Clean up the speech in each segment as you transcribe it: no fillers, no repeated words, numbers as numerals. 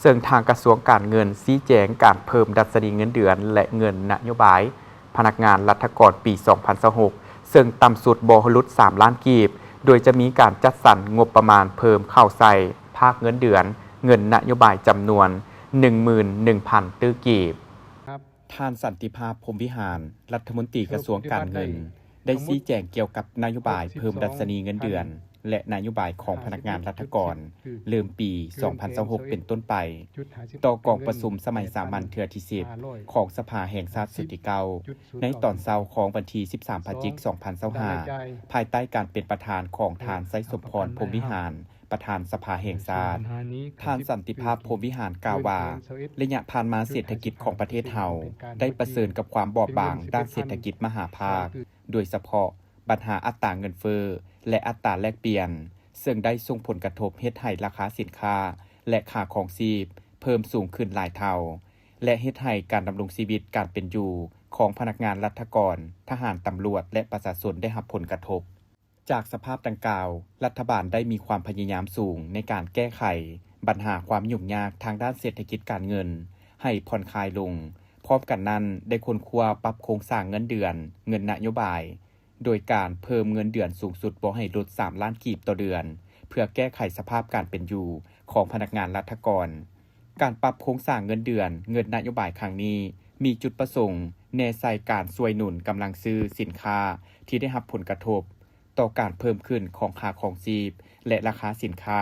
ซึ่งทางกระทรวงการเงินชี้แจงการเพิ่มดัชนีเงินเดือนและเงินนโยบายพนักงานรัฐกรปี 2026 ซึ่งต่ำสุดบ่ทะลุ3 ล้านกีบโดยจะมีการจัดสรรงบประมาณเพิ่มเข้าใส่ภาคเงินเดือนเงินนโยบายจำนวน 11,000 ตื้อกีบท่านสันติภาพพรหมวิหารรัฐมนตรีกระทรวงการเงินได้ชี้แจงเกี่ยวกับนโยบายเพิ่มดัชนีเงินเดือนและนโยบายของพนักงานรัฐกรเริ่มปี 2026 เป็นต้นไปต่อกองประชุมสมัยสามัญเทื่อที่ 10 ของสภาแห่งชาติสุดที่ 9 ในตอนเช้าของวันที่ 13 พฤศจิกายน 2025 ภายใต้การเป็นประธานของท่านไสยสมพรพรหมวิหารประธานสภาแห่งชาติท่านสันติภาพพรหมวิหารกล่าวว่าระยะผ่านมาเศรษฐกิจของประเทศเฮาได้ประเสริญกับความบอบบางด้านเศรษฐกิจมหาภาคโดยเฉพาะปัญหาอัตราเงินเฟ้อและอัตราแลกเปลี่ยนซึ่งได้ส่งผลกระทบเฮ็ดให้ราคาสินค้าและค่าของชีพเพิ่มสูงขึ้นหลายเท่าและเฮ็ดให้การดำรงชีวิตการเป็นอยู่ของพนักงานรัฐกรทหารตำรวจและประชาชนได้รับผลกระทบจากสภาพดังกล่าวรัฐบาลได้มีความพยายามสูงในการแก้ไขปัญหาความยุ่งยากทางด้านเศรษฐกิจการเงินให้ผ่อนคลายลงพร้อมกันนั้นได้ค้นคว้าปรับโครงสร้างเงินเดือนเงินนโยบายโดยการเพิ่มเงินเดือนสูงสุดบ่ให้ลด3 ล้านกีบต่อเดือนเพื่อแก้ไขสภาพการเป็นอยู่ของพนักงานรัฐกรการปรับโครงสร้างเงินเดือนเงินนโยบายครั้งนี้มีจุดประสงค์แนใส่การช่วยหนุนกำลังซื้อสินค้าที่ได้รับผลกระทบต่อการเพิ่มขึ้นของค่าของชีพและราคาสินค้า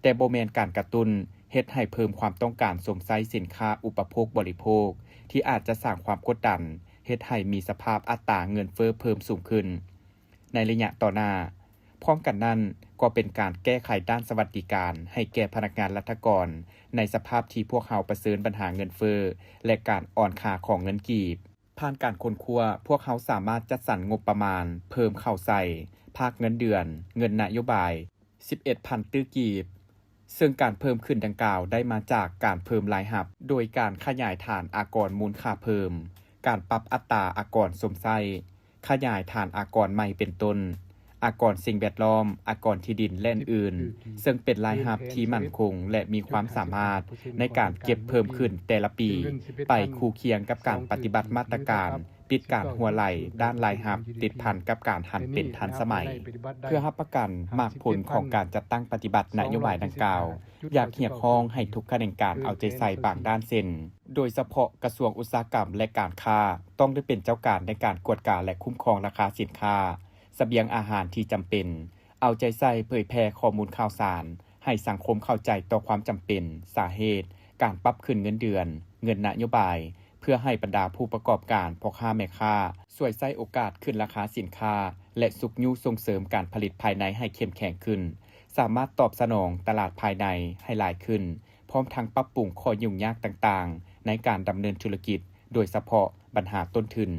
แต่บ่แม่นการกระตุ้นเฮ็ดให้เพิ่มความต้องการสมใช้สินค้าอุปโภคบริโภคที่อาจจะสร้างความกดดันเฮ็ดให้มีสภาพอัตราเงินเฟ้อเพิ่มสูงขึ้นในระยะต่อหน้าพร้อมกันนั้นก็เป็นการแก้ไขด้านสวัสดิการให้แก่พนักงานรัฐกรในสภาพที่พวกเขาประเสริญปัญหาเงินเฟ้อและการอ่อนค่าของเงินกีบผ่านการค้นคว้าพวกเขาสามารถจัดสรรงบประมาณเพิ่มเข้าใส่ภาคเงินเดือนเงินนโยบาย 11,000 ตื้อกีบซึ่งการเพิ่มขึ้นดังกล่าวได้มาจากการเพิ่มรายรับโดยการขยายฐานอากรมูลค่าเพิ่มการปรับอัตราอากรสมใช้ขยายฐานอากรใหม่เป็นต้นอากรสิ่งแวดล้อมอากรที่ดินและอื่นซึ่งเป็นรายรับที่มั่นคงและมีความสามารถในการเก็บเพิ่มขึ้นแต่ละปีไปคู่เคียงกับการปฏิบัติมาตรการปิดการหัวไหลด้านรายรับติดพันกับการหันเป็นทันสมัยเพื่อรับประกันมากผลของการจัดตั้งปฏิบัตินโยบายดังกล่าวอยากเรียกร้องให้ทุกขบวนการเอาใจใส่บางด้านเช่นโดยเฉพาะกระทรวงอุตสาหกรรมและการค้าต้องได้เป็นเจ้าการในการกวดกาและคุ้มครองราคาสินค้าเสบียงอาหารที่จำเป็นเอาใจใส่เผยแพร่ข้อมูลข่าวสารให้สังคมเข้าใจต่อความจำเป็นสาเหตุการปรับขึ้นเงินเดือนเงินนโยบายเพื่อให้บรรดาผู้ประกอบการพ่อค้าแม่ค้าช่วยใช้โอกาสขึ้นราคาสินค้าและสุขยุส่งเสริมการผลิตภายในให้เข้มแข็งขึ้นสามารถตอบสนองตลาดภายในให้หลายขึ้นพร้อมทั้งปรับปรุงข้อยุ่งยากต่างๆในการดำเนินธุรกิจโดยเฉพาะปัญหาต้นทุน